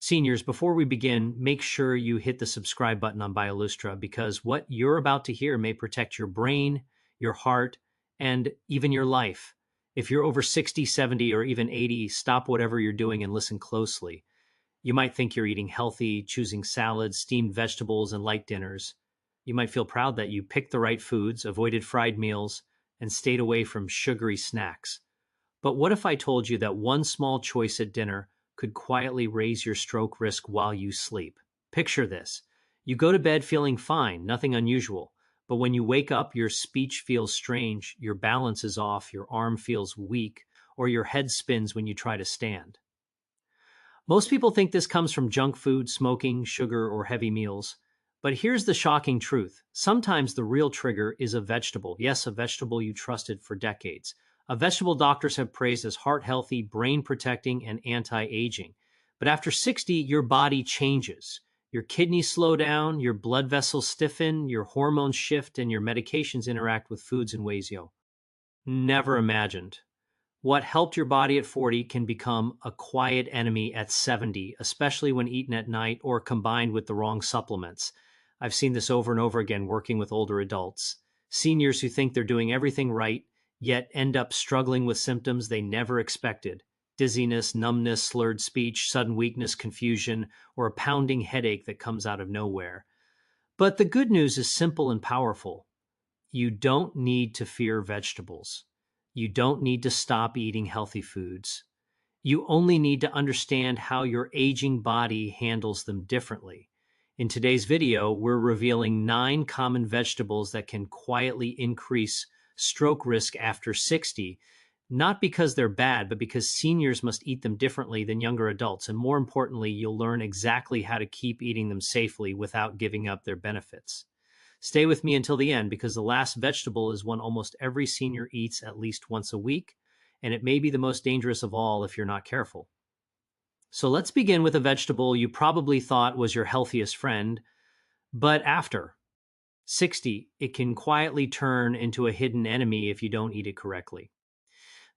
Seniors, before we begin, make sure you hit the subscribe button on BioLustra because what you're about to hear may protect your brain, your heart, and even your life. If you're over 60, 70, or even 80, stop whatever you're doing and listen closely. You might think you're eating healthy, choosing salads, steamed vegetables, and light dinners. You might feel proud that you picked the right foods, avoided fried meals, and stayed away from sugary snacks. But what if I told you that one small choice at dinner could quietly raise your stroke risk while you sleep? Picture this. You go to bed feeling fine, nothing unusual. But when you wake up, your speech feels strange, your balance is off, your arm feels weak, or your head spins when you try to stand. Most people think this comes from junk food, smoking, sugar, or heavy meals. But here's the shocking truth. Sometimes the real trigger is a vegetable. Yes, a vegetable you trusted for decades. A vegetable doctors have praised as heart-healthy, brain-protecting, and anti-aging. But after 60, your body changes. Your kidneys slow down, your blood vessels stiffen, your hormones shift, and your medications interact with foods in ways you never imagined. What helped your body at 40 can become a quiet enemy at 70, especially when eaten at night or combined with the wrong supplements. I've seen this over and over again working with older adults. Seniors who think they're doing everything right, yet end up struggling with symptoms they never expected. Dizziness, numbness, slurred speech, sudden weakness, confusion, or a pounding headache that comes out of nowhere. But the good news is simple and powerful. You don't need to fear vegetables. You don't need to stop eating healthy foods. You only need to understand how your aging body handles them differently. In today's video, we're revealing 9 common vegetables that can quietly increase stroke risk after 60, not because they're bad, but because seniors must eat them differently than younger adults. And more importantly, you'll learn exactly how to keep eating them safely without giving up their benefits. Stay with me until the end because the last vegetable is one almost every senior eats at least once a week, and it may be the most dangerous of all if you're not careful. So let's begin with a vegetable you probably thought was your healthiest friend, but after 60, it can quietly turn into a hidden enemy if you don't eat it correctly.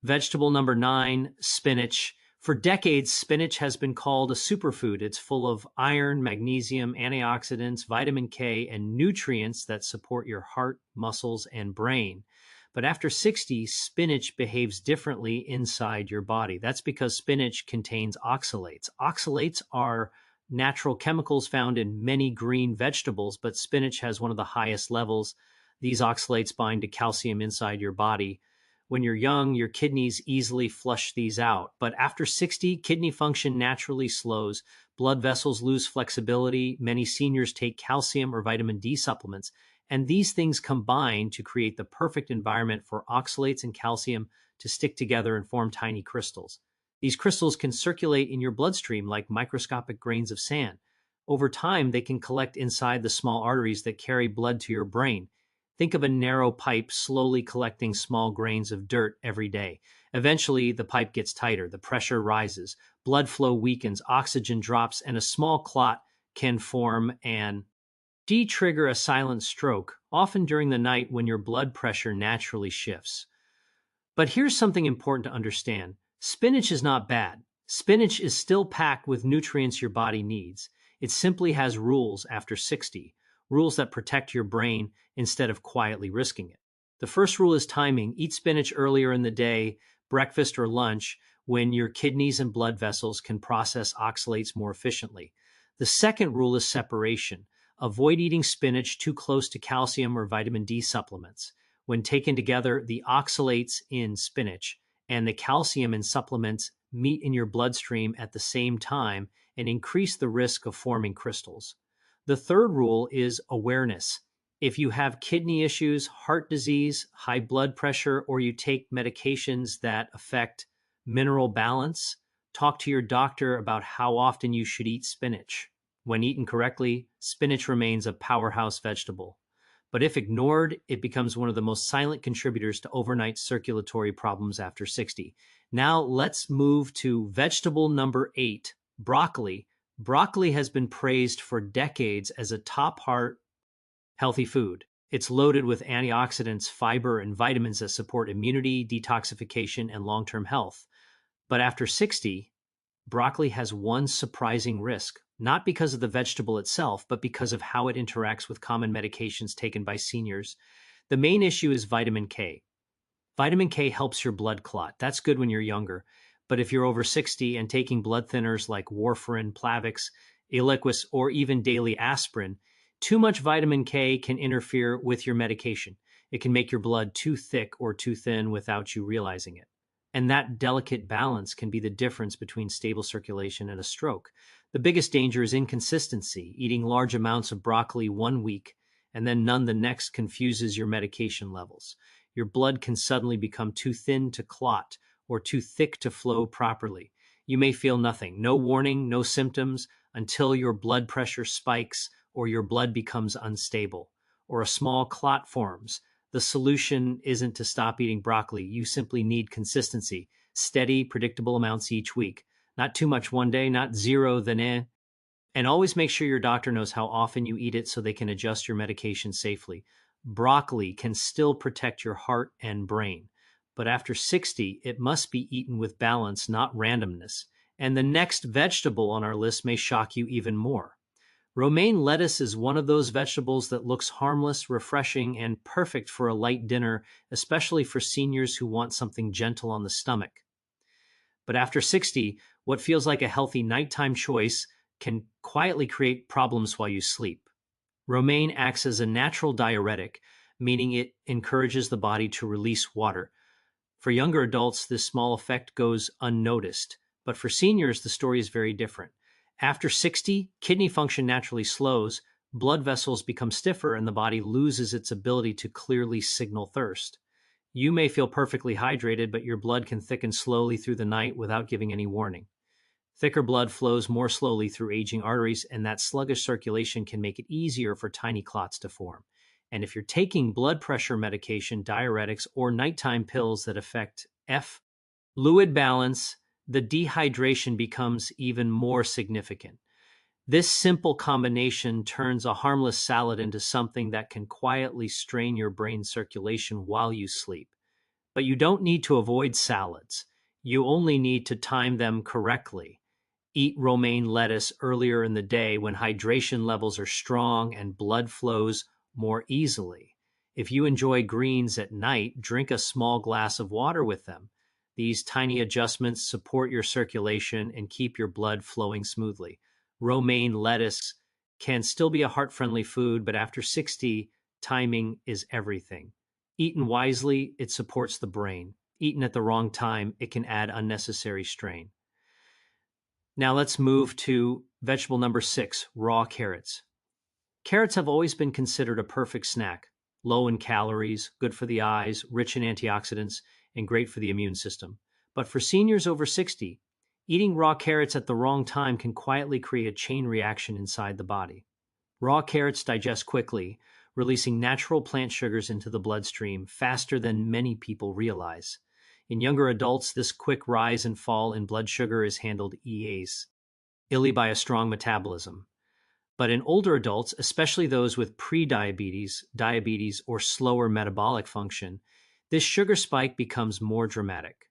Vegetable number 9, spinach. For decades, spinach has been called a superfood. It's full of iron, magnesium, antioxidants, vitamin K, and nutrients that support your heart, muscles, and brain. But after 60, spinach behaves differently inside your body. That's because spinach contains oxalates. Oxalates are natural chemicals found in many green vegetables, but spinach has one of the highest levels. These oxalates bind to calcium inside your body. When you're young, your kidneys easily flush these out. But after 60, kidney function naturally slows. Blood vessels lose flexibility. Many seniors take calcium or vitamin D supplements. And these things combine to create the perfect environment for oxalates and calcium to stick together and form tiny crystals. These crystals can circulate in your bloodstream like microscopic grains of sand. Over time, they can collect inside the small arteries that carry blood to your brain. Think of a narrow pipe slowly collecting small grains of dirt every day. Eventually, the pipe gets tighter, the pressure rises, blood flow weakens, oxygen drops, and a small clot can form and de-trigger a silent stroke, often during the night when your blood pressure naturally shifts. But here's something important to understand. Spinach is not bad. Spinach is still packed with nutrients your body needs. It simply has rules after 60. Rules that protect your brain instead of quietly risking it. The first rule is timing. Eat spinach earlier in the day, breakfast or lunch, when your kidneys and blood vessels can process oxalates more efficiently. The second rule is separation. Avoid eating spinach too close to calcium or vitamin D supplements. When taken together, the oxalates in spinach and the calcium in supplements meet in your bloodstream at the same time and increase the risk of forming crystals. The third rule is awareness. If you have kidney issues, heart disease, high blood pressure, or you take medications that affect mineral balance, talk to your doctor about how often you should eat spinach. When eaten correctly, spinach remains a powerhouse vegetable. But if ignored, it becomes one of the most silent contributors to overnight circulatory problems after 60. Now let's move to vegetable number 8, broccoli. Broccoli has been praised for decades as a top heart healthy food. It's loaded with antioxidants, fiber, and vitamins that support immunity, detoxification, and long-term health. But after 60, broccoli has one surprising risk, not because of the vegetable itself, but because of how it interacts with common medications taken by seniors. The main issue is vitamin K. Vitamin K helps your blood clot. That's good when you're younger. But if you're over 60 and taking blood thinners like warfarin, Plavix, Eliquis, or even daily aspirin, too much vitamin K can interfere with your medication. It can make your blood too thick or too thin without you realizing it. And that delicate balance can be the difference between stable circulation and a stroke. The biggest danger is inconsistency. Eating large amounts of broccoli one week and then none the next confuses your medication levels. Your blood can suddenly become too thin to clot or too thick to flow properly. You may feel nothing, no warning, no symptoms, until your blood pressure spikes or your blood becomes unstable or a small clot forms. The solution isn't to stop eating broccoli. You simply need consistency, steady, predictable amounts each week. Not too much one day, not zero, then eh. And always make sure your doctor knows how often you eat it so they can adjust your medication safely. Broccoli can still protect your heart and brain, but after 60, it must be eaten with balance, not randomness. And the next vegetable on our list may shock you even more. Romaine lettuce is one of those vegetables that looks harmless, refreshing, and perfect for a light dinner, especially for seniors who want something gentle on the stomach. But after 60, what feels like a healthy nighttime choice can quietly create problems while you sleep. Romaine acts as a natural diuretic, meaning it encourages the body to release water. For younger adults, this small effect goes unnoticed, but for seniors, the story is very different. After 60, kidney function naturally slows, blood vessels become stiffer, and the body loses its ability to clearly signal thirst. You may feel perfectly hydrated, but your blood can thicken slowly through the night without giving any warning. Thicker blood flows more slowly through aging arteries, and that sluggish circulation can make it easier for tiny clots to form. And if you're taking blood pressure medication, diuretics, or nighttime pills that affect fluid balance, the dehydration becomes even more significant. This simple combination turns a harmless salad into something that can quietly strain your brain circulation while you sleep. But you don't need to avoid salads. You only need to time them correctly. Eat romaine lettuce earlier in the day when hydration levels are strong and blood flows more easily. If you enjoy greens at night, drink a small glass of water with them. These tiny adjustments support your circulation and keep your blood flowing smoothly. Romaine lettuce can still be a heart-friendly food, but after 60, timing is everything. Eaten wisely, it supports the brain. Eaten at the wrong time, it can add unnecessary strain. Now let's move to vegetable number 6, raw carrots. Carrots have always been considered a perfect snack, low in calories, good for the eyes, rich in antioxidants, and great for the immune system. But for seniors over 60, eating raw carrots at the wrong time can quietly create a chain reaction inside the body. Raw carrots digest quickly, releasing natural plant sugars into the bloodstream faster than many people realize. In younger adults, this quick rise and fall in blood sugar is handled easily by a strong metabolism. But in older adults, especially those with prediabetes, diabetes, or slower metabolic function, this sugar spike becomes more dramatic.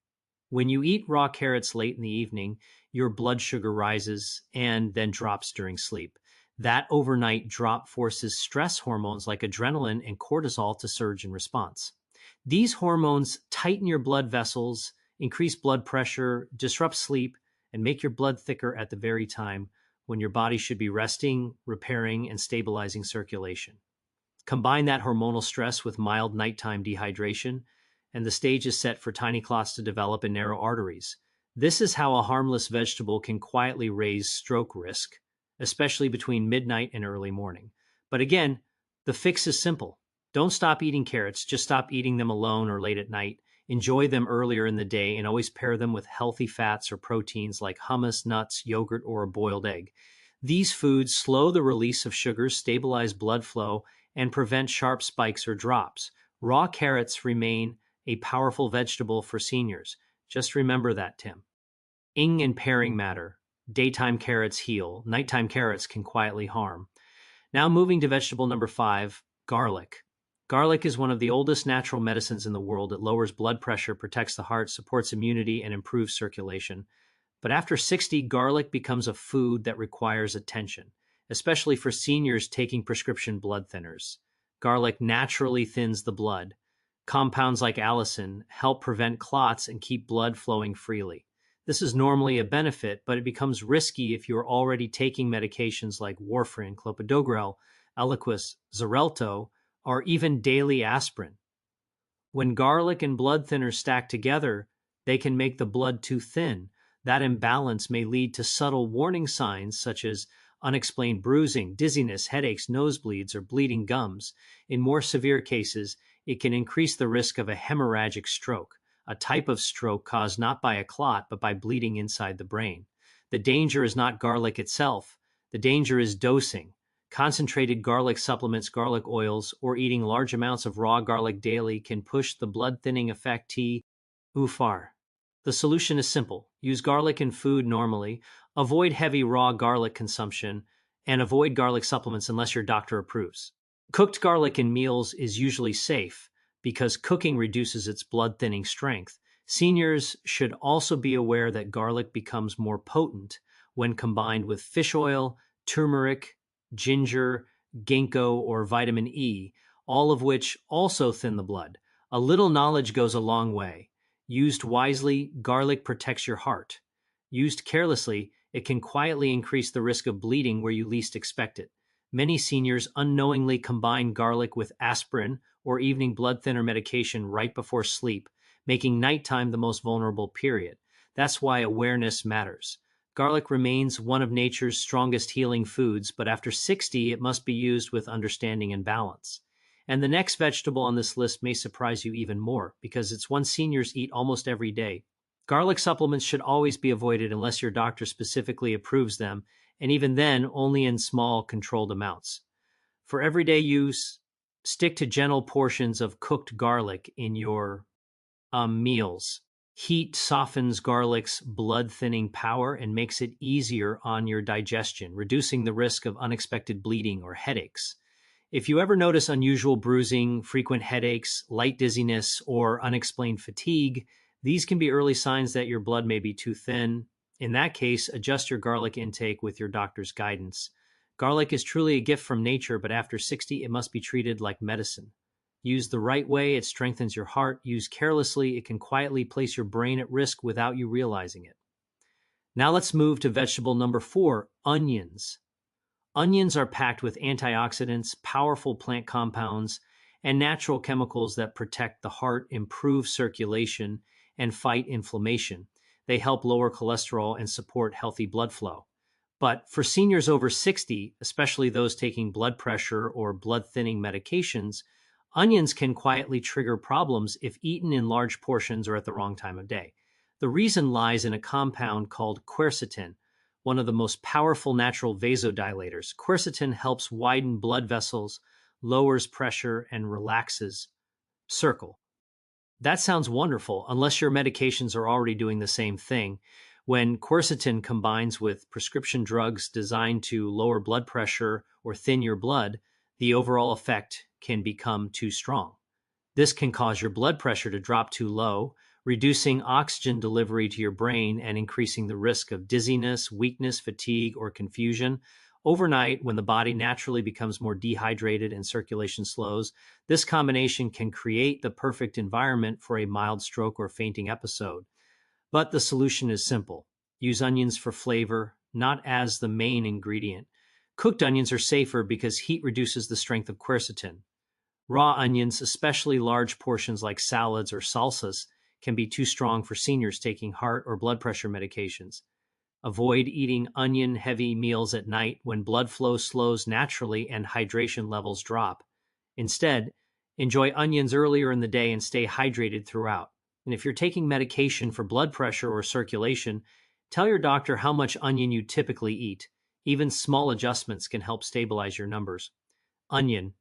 When you eat raw carrots late in the evening, your blood sugar rises and then drops during sleep. That overnight drop forces stress hormones like adrenaline and cortisol to surge in response. These hormones tighten your blood vessels, increase blood pressure, disrupt sleep, and make your blood thicker at the very time when your body should be resting, repairing, and stabilizing circulation. Combine that hormonal stress with mild nighttime dehydration, and the stage is set for tiny clots to develop and narrow arteries. This is how a harmless vegetable can quietly raise stroke risk, especially between midnight and early morning. But again, the fix is simple. Don't stop eating carrots, just stop eating them alone or late at night. Enjoy them earlier in the day and always pair them with healthy fats or proteins like hummus, nuts, yogurt, or a boiled egg. These foods slow the release of sugars, stabilize blood flow, and prevent sharp spikes or drops. Raw carrots remain a powerful vegetable for seniors. Just remember that, Tim. Ing and pairing matter. Daytime carrots heal. Nighttime carrots can quietly harm. Now moving to vegetable number 5, garlic. Garlic is one of the oldest natural medicines in the world. It lowers blood pressure, protects the heart, supports immunity, and improves circulation. But after 60, garlic becomes a food that requires attention, especially for seniors taking prescription blood thinners. Garlic naturally thins the blood. Compounds like allicin help prevent clots and keep blood flowing freely. This is normally a benefit, but it becomes risky if you're already taking medications like warfarin, clopidogrel, Eliquis, Xarelto, or even daily aspirin. When garlic and blood thinners stack together, they can make the blood too thin. That imbalance may lead to subtle warning signs such as unexplained bruising, dizziness, headaches, nosebleeds, or bleeding gums. In more severe cases, it can increase the risk of a hemorrhagic stroke, a type of stroke caused not by a clot but by bleeding inside the brain. The danger is not garlic itself. The danger is dosing. Concentrated garlic supplements, garlic oils, or eating large amounts of raw garlic daily can push the blood thinning effect too far. The solution is simple. Use garlic in food normally, avoid heavy raw garlic consumption, and avoid garlic supplements unless your doctor approves. Cooked garlic in meals is usually safe because cooking reduces its blood thinning strength. Seniors should also be aware that garlic becomes more potent when combined with fish oil, turmeric, ginger, ginkgo, or vitamin E, all of which also thin the blood. A little knowledge goes a long way. Used wisely, garlic protects your heart. Used carelessly, it can quietly increase the risk of bleeding where you least expect it. Many seniors unknowingly combine garlic with aspirin or evening blood thinner medication right before sleep, making nighttime the most vulnerable period. That's why awareness matters. Garlic remains one of nature's strongest healing foods, but after 60, it must be used with understanding and balance. And the next vegetable on this list may surprise you even more because it's one seniors eat almost every day. Garlic supplements should always be avoided unless your doctor specifically approves them, and even then, only in small, controlled amounts. For everyday use, stick to gentle portions of cooked garlic in your meals. Heat softens garlic's blood-thinning power and makes it easier on your digestion, reducing the risk of unexpected bleeding or headaches. If you ever notice unusual bruising, frequent headaches, light dizziness, or unexplained fatigue, these can be early signs that your blood may be too thin. In that case, adjust your garlic intake with your doctor's guidance. Garlic is truly a gift from nature, but after 60, it must be treated like medicine. Use the right way, it strengthens your heart. Use carelessly, it can quietly place your brain at risk without you realizing it. Now let's move to vegetable number 4, onions. Onions are packed with antioxidants, powerful plant compounds, and natural chemicals that protect the heart, improve circulation, and fight inflammation. They help lower cholesterol and support healthy blood flow. But for seniors over 60, especially those taking blood pressure or blood thinning medications, onions can quietly trigger problems if eaten in large portions or at the wrong time of day. The reason lies in a compound called quercetin, one of the most powerful natural vasodilators. Quercetin helps widen blood vessels, lowers pressure, and relaxes circle. That sounds wonderful, unless your medications are already doing the same thing. When quercetin combines with prescription drugs designed to lower blood pressure or thin your blood, the overall effect can become too strong. This can cause your blood pressure to drop too low, reducing oxygen delivery to your brain and increasing the risk of dizziness, weakness, fatigue, or confusion. Overnight, when the body naturally becomes more dehydrated and circulation slows, this combination can create the perfect environment for a mild stroke or fainting episode. But the solution is simple. Use onions for flavor, not as the main ingredient. Cooked onions are safer because heat reduces the strength of quercetin. Raw onions, especially large portions like salads or salsas, can be too strong for seniors taking heart or blood pressure medications. Avoid eating onion-heavy meals at night when blood flow slows naturally and hydration levels drop. Instead, enjoy onions earlier in the day and stay hydrated throughout. And if you're taking medication for blood pressure or circulation, tell your doctor how much onion you typically eat. Even small adjustments can help stabilize your numbers. Onion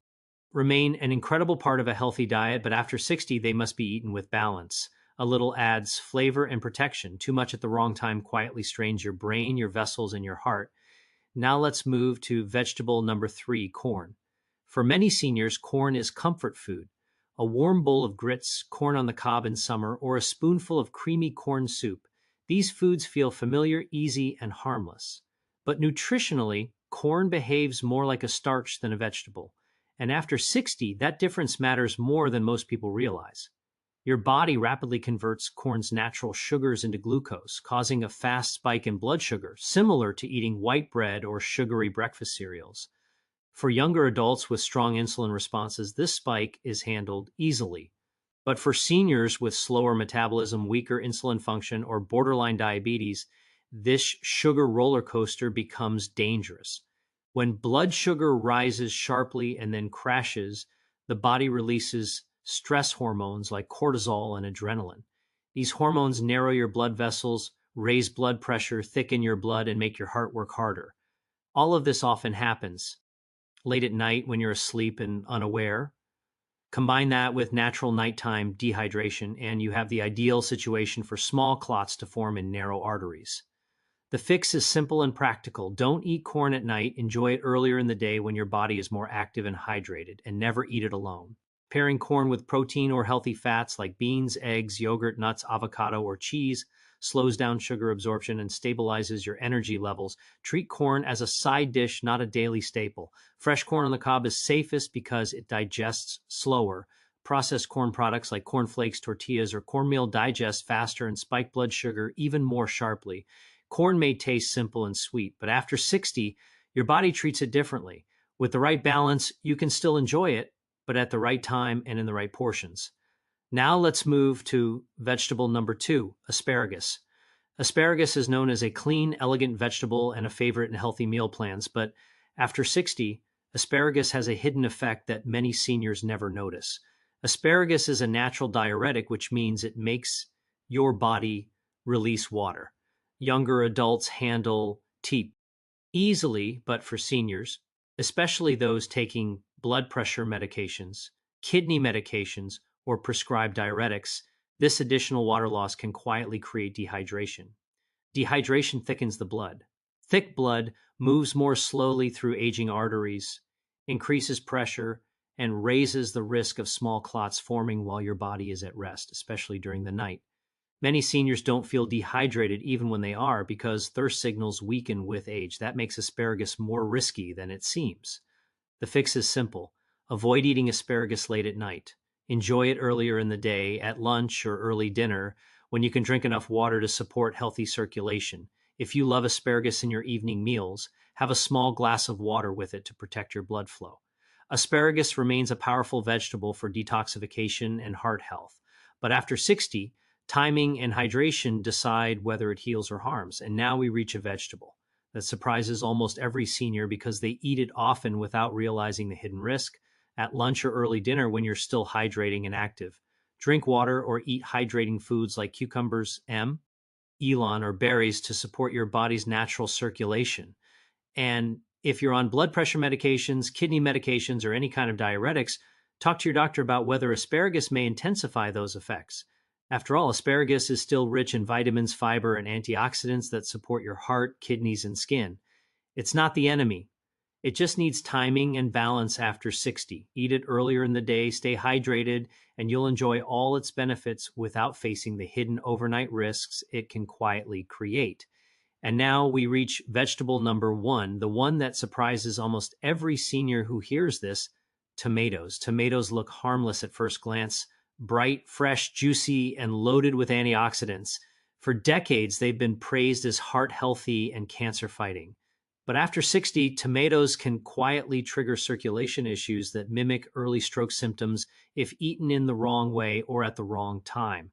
remain an incredible part of a healthy diet, but after 60, they must be eaten with balance. A little adds flavor and protection. Too much at the wrong time quietly strains your brain, your vessels, and your heart. Now let's move to vegetable number 3, corn. For many seniors, corn is comfort food. A warm bowl of grits, corn on the cob in summer, or a spoonful of creamy corn soup These foods feel familiar, easy, and harmless. But nutritionally, corn behaves more like a starch than a vegetable. And after 60, that difference matters more than most people realize. Your body rapidly converts corn's natural sugars into glucose, causing a fast spike in blood sugar, similar to eating white bread or sugary breakfast cereals. For younger adults with strong insulin responses, this spike is handled easily. But for seniors with slower metabolism, weaker insulin function, or borderline diabetes, this sugar roller coaster becomes dangerous. When blood sugar rises sharply and then crashes, the body releases stress hormones like cortisol and adrenaline. These hormones narrow your blood vessels, raise blood pressure, thicken your blood, and make your heart work harder. All of this often happens late at night when you're asleep and unaware. Combine that with natural nighttime dehydration, and you have the ideal situation for small clots to form in narrow arteries. The fix is simple and practical. Don't eat corn at night. Enjoy it earlier in the day when your body is more active and hydrated, and never eat it alone. Pairing corn with protein or healthy fats like beans, eggs, yogurt, nuts, avocado, or cheese slows down sugar absorption and stabilizes your energy levels. Treat corn as a side dish, not a daily staple. Fresh corn on the cob is safest because it digests slower. Processed corn products like corn flakes, tortillas, or cornmeal digest faster and spike blood sugar even more sharply. Corn may taste simple and sweet, but after 60, your body treats it differently. With the right balance, you can still enjoy it, but at the right time and in the right portions. Now let's move to vegetable number 2, asparagus. Asparagus is known as a clean, elegant vegetable and a favorite in healthy meal plans, but after 60, asparagus has a hidden effect that many seniors never notice. Asparagus is a natural diuretic, which means it makes your body release water. Younger adults handle TEEP easily, but for seniors, especially those taking blood pressure medications, kidney medications, or prescribed diuretics, this additional water loss can quietly create dehydration. Dehydration thickens the blood. Thick blood moves more slowly through aging arteries, increases pressure, and raises the risk of small clots forming while your body is at rest, especially during the night. Many seniors don't feel dehydrated even when they are because thirst signals weaken with age. That makes asparagus more risky than it seems. The fix is simple. Avoid eating asparagus late at night. Enjoy it earlier in the day, at lunch or early dinner, when you can drink enough water to support healthy circulation. If you love asparagus in your evening meals, have a small glass of water with it to protect your blood flow. Asparagus remains a powerful vegetable for detoxification and heart health. But after 60, timing and hydration decide whether it heals or harms. And now we reach a vegetable that surprises almost every senior because they eat it often without realizing the hidden risk. At lunch or early dinner when you're still hydrating and active. Drink water or eat hydrating foods like cucumbers, elon, or berries to support your body's natural circulation. And if you're on blood pressure medications, kidney medications, or any kind of diuretics, talk to your doctor about whether asparagus may intensify those effects. After all, asparagus is still rich in vitamins, fiber, and antioxidants that support your heart, kidneys, and skin. It's not the enemy. It just needs timing and balance after 60. Eat it earlier in the day, stay hydrated, and you'll enjoy all its benefits without facing the hidden overnight risks it can quietly create. And now we reach vegetable number 1, the one that surprises almost every senior who hears this: tomatoes. Tomatoes look harmless at first glance. Bright, fresh, juicy, and loaded with antioxidants. For decades, they've been praised as heart healthy and cancer fighting. But after 60, tomatoes can quietly trigger circulation issues that mimic early stroke symptoms if eaten in the wrong way or at the wrong time.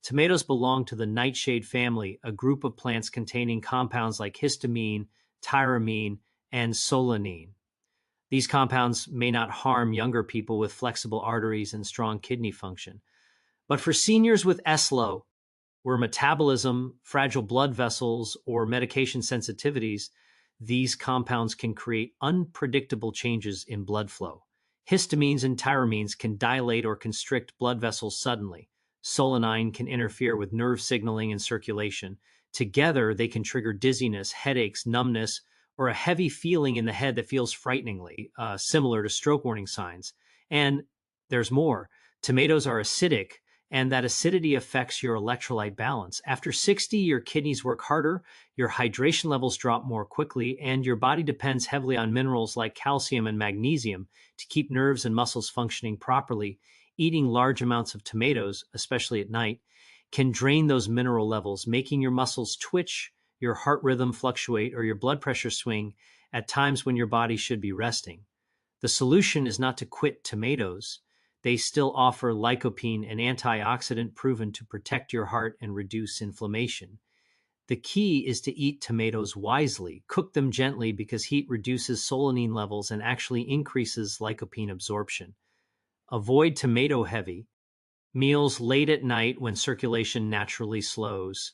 Tomatoes belong to the nightshade family, a group of plants containing compounds like histamine, tyramine, and solanine. These compounds may not harm younger people with flexible arteries and strong kidney function. But for seniors with SLO, where metabolism, fragile blood vessels, or medication sensitivities, these compounds can create unpredictable changes in blood flow. Histamines and tyramines can dilate or constrict blood vessels suddenly. Solanine can interfere with nerve signaling and circulation. Together, they can trigger dizziness, headaches, numbness, or a heavy feeling in the head that feels frighteningly similar to stroke warning signs. And there's more. Tomatoes are acidic and that acidity affects your electrolyte balance. After 60, your kidneys work harder, your hydration levels drop more quickly, and your body depends heavily on minerals like calcium and magnesium to keep nerves and muscles functioning properly. Eating large amounts of tomatoes, especially at night, can drain those mineral levels, making your muscles twitch, your heart rhythm fluctuate, or your blood pressure swing at times when your body should be resting. The solution is not to quit tomatoes. They still offer lycopene, an antioxidant proven to protect your heart and reduce inflammation. The key is to eat tomatoes wisely. Cook them gently because heat reduces solanine levels and actually increases lycopene absorption. Avoid tomato-heavy meals late at night when circulation naturally slows.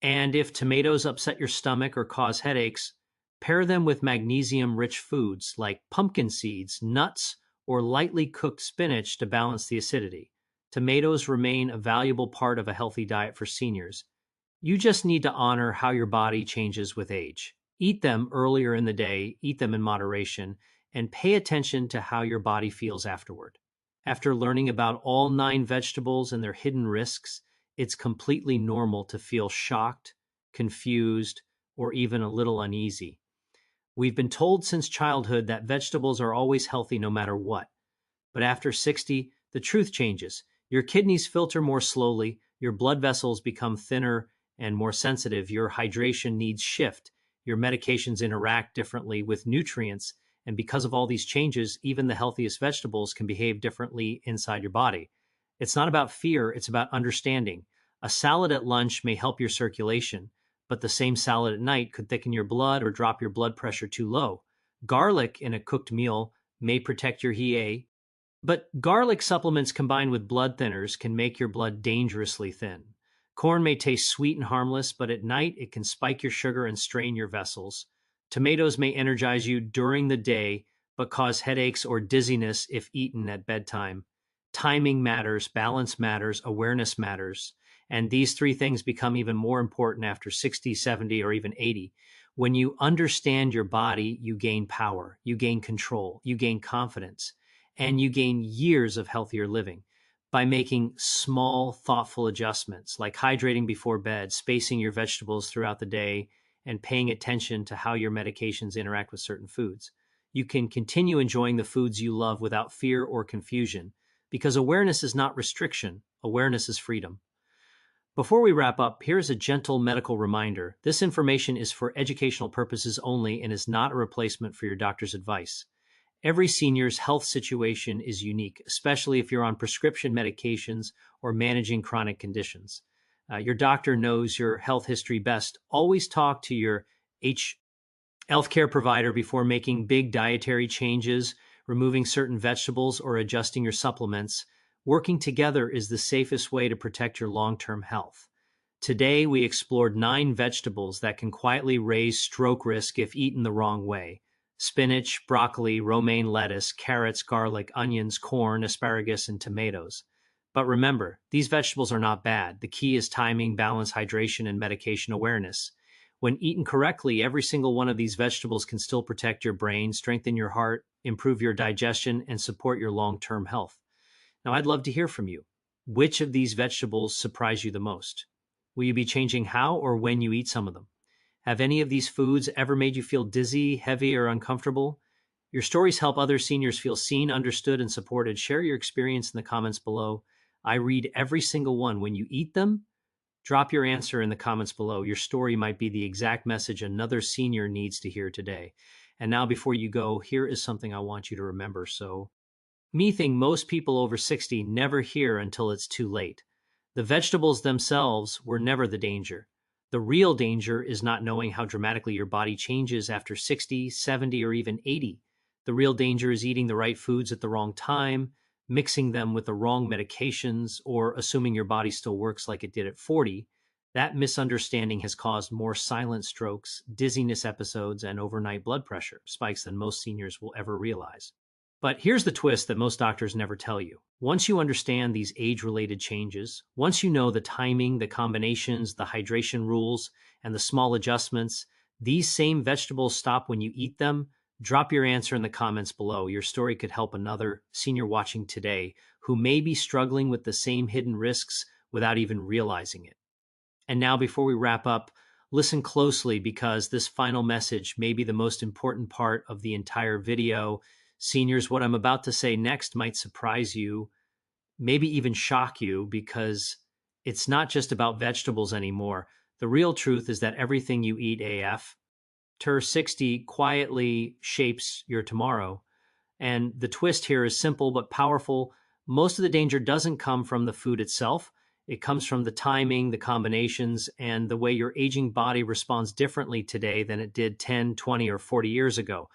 And if tomatoes upset your stomach or cause headaches, pair them with magnesium-rich foods like pumpkin seeds, nuts, or lightly cooked spinach to balance the acidity. Tomatoes remain a valuable part of a healthy diet for seniors. You just need to honor how your body changes with age. Eat them earlier in the day, eat them in moderation, and pay attention to how your body feels afterward. After learning about all 9 vegetables and their hidden risks, it's completely normal to feel shocked, confused, or even a little uneasy. We've been told since childhood that vegetables are always healthy no matter what. But after 60, the truth changes. Your kidneys filter more slowly, your blood vessels become thinner and more sensitive, your hydration needs shift, your medications interact differently with nutrients, and because of all these changes, even the healthiest vegetables can behave differently inside your body. It's not about fear, it's about understanding. A salad at lunch may help your circulation, but the same salad at night could thicken your blood or drop your blood pressure too low. Garlic in a cooked meal may protect your HA, but garlic supplements combined with blood thinners can make your blood dangerously thin. Corn may taste sweet and harmless, but at night it can spike your sugar and strain your vessels. Tomatoes may energize you during the day, but cause headaches or dizziness if eaten at bedtime. Timing matters, balance matters, awareness matters. And these 3 things become even more important after 60, 70, or even 80. When you understand your body, you gain power, you gain control, you gain confidence, and you gain years of healthier living by making small, thoughtful adjustments like hydrating before bed, spacing your vegetables throughout the day, and paying attention to how your medications interact with certain foods. You can continue enjoying the foods you love without fear or confusion, because awareness is not restriction, awareness is freedom. Before we wrap up, here's a gentle medical reminder. This information is for educational purposes only and is not a replacement for your doctor's advice. Every senior's health situation is unique, especially if you're on prescription medications or managing chronic conditions. Your doctor knows your health history best. Always talk to your healthcare provider before making big dietary changes, removing certain vegetables, or adjusting your supplements. Working together is the safest way to protect your long-term health. Today, we explored 9 vegetables that can quietly raise stroke risk if eaten the wrong way. Spinach, broccoli, romaine lettuce, carrots, garlic, onions, corn, asparagus, and tomatoes. But remember, these vegetables are not bad. The key is timing, balance, hydration, and medication awareness. When eaten correctly, every single one of these vegetables can still protect your brain, strengthen your heart, improve your digestion, and support your long-term health. Now, I'd love to hear from you. Which of these vegetables surprise you the most? Will you be changing how or when you eat some of them? Have any of these foods ever made you feel dizzy, heavy, or uncomfortable? Your stories help other seniors feel seen, understood, and supported. Share your experience in the comments below. I read every single one. When you eat them, drop your answer in the comments below. Your story might be the exact message another senior needs to hear today. And now, before you go, here is something I want you to remember. Me think most people over 60 never hear until it's too late. The vegetables themselves were never the danger. The real danger is not knowing how dramatically your body changes after 60, 70, or even 80. The real danger is eating the right foods at the wrong time, mixing them with the wrong medications, or assuming your body still works like it did at 40. That misunderstanding has caused more silent strokes, dizziness episodes, and overnight blood pressure spikes than most seniors will ever realize. But here's the twist that most doctors never tell you. Once you understand these age-related changes, once you know the timing, the combinations, the hydration rules, and the small adjustments, these same vegetables stop when you eat them, Drop your answer in the comments below. Your story could help another senior watching today who may be struggling with the same hidden risks without even realizing it. And now, before we wrap up, listen closely because this final message may be the most important part of the entire video. Seniors, what I'm about to say next might surprise you, maybe even shock you, because it's not just about vegetables anymore. The real truth is that everything you eat AF, TER 60 quietly shapes your tomorrow. And the twist here is simple but powerful. Most of the danger doesn't come from the food itself. It comes from the timing, the combinations, and the way your aging body responds differently today than it did 10, 20, or 40 years ago.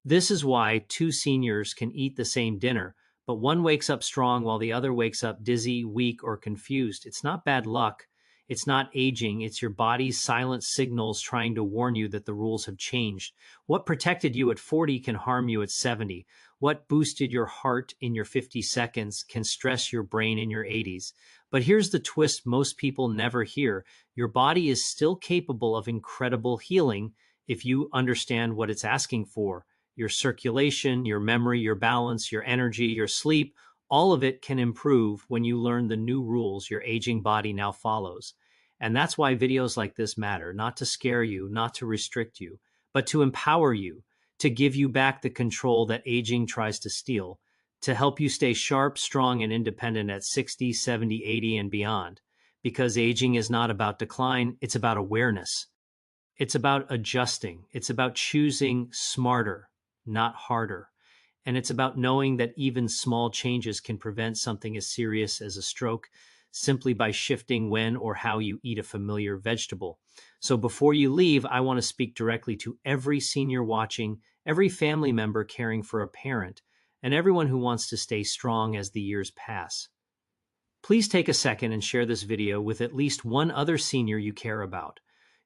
This is why two seniors can eat the same dinner, but one wakes up strong while the other wakes up dizzy, weak, or confused. It's not bad luck. It's not aging. It's your body's silent signals trying to warn you that the rules have changed. What protected you at 40 can harm you at 70. What boosted your heart in your 50 seconds can stress your brain in your 80s. But here's the twist most people never hear. Your body is still capable of incredible healing if you understand what it's asking for. Your circulation, your memory, your balance, your energy, your sleep, all of it can improve when you learn the new rules your aging body now follows. And that's why videos like this matter, not to scare you, not to restrict you, but to empower you, to give you back the control that aging tries to steal, to help you stay sharp, strong, and independent at 60, 70, 80, and beyond. Because aging is not about decline, it's about awareness. It's about adjusting. It's about choosing smarter, not harder. And it's about knowing that even small changes can prevent something as serious as a stroke simply by shifting when or how you eat a familiar vegetable. So before you leave, I want to speak directly to every senior watching, every family member caring for a parent, and everyone who wants to stay strong as the years pass. Please take a second and share this video with at least one other senior you care about.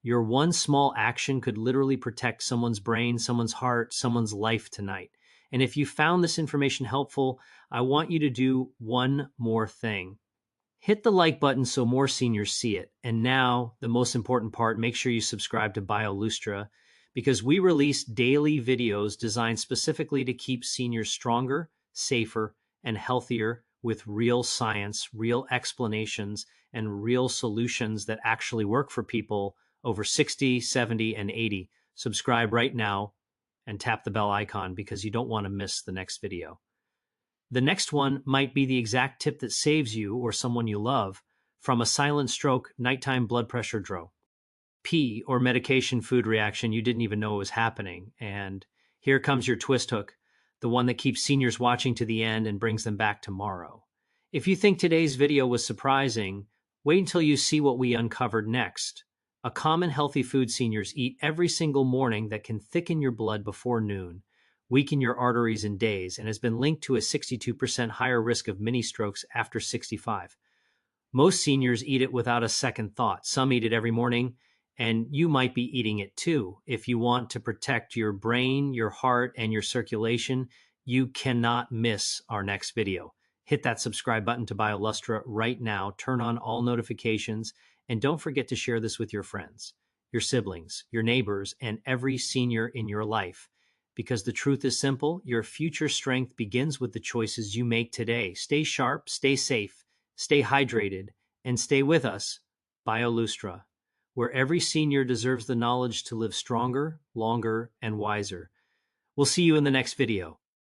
Your one small action could literally protect someone's brain, someone's heart, someone's life tonight. And if you found this information helpful, I want you to do one more thing. Hit the like button so more seniors see it. And now, the most important part, make sure you subscribe to BioLustra because we release daily videos designed specifically to keep seniors stronger, safer, and healthier with real science, real explanations, and real solutions that actually work for people over 60, 70, and 80. Subscribe right now and tap the bell icon because you don't want to miss the next video. The next one might be the exact tip that saves you or someone you love from a silent stroke, nighttime blood pressure draw, P, or medication food reaction you didn't even know was happening. And here comes your twist hook, the one that keeps seniors watching to the end and brings them back tomorrow. If you think today's video was surprising, wait until you see what we uncovered next. A common healthy food seniors eat every single morning that can thicken your blood before noon, weaken your arteries in days, and has been linked to a 62% higher risk of mini strokes after 65. Most seniors eat it without a second thought. Some eat it every morning, and you might be eating it too. If you want to protect your brain, your heart, and your circulation, you cannot miss our next video. Hit that subscribe button to BioLustra right now, turn on all notifications, and don't forget to share this with your friends, your siblings, your neighbors, and every senior in your life. Because the truth is simple, your future strength begins with the choices you make today. Stay sharp, stay safe, stay hydrated, and stay with us, BioLustra, where every senior deserves the knowledge to live stronger, longer, and wiser. We'll see you in the next video.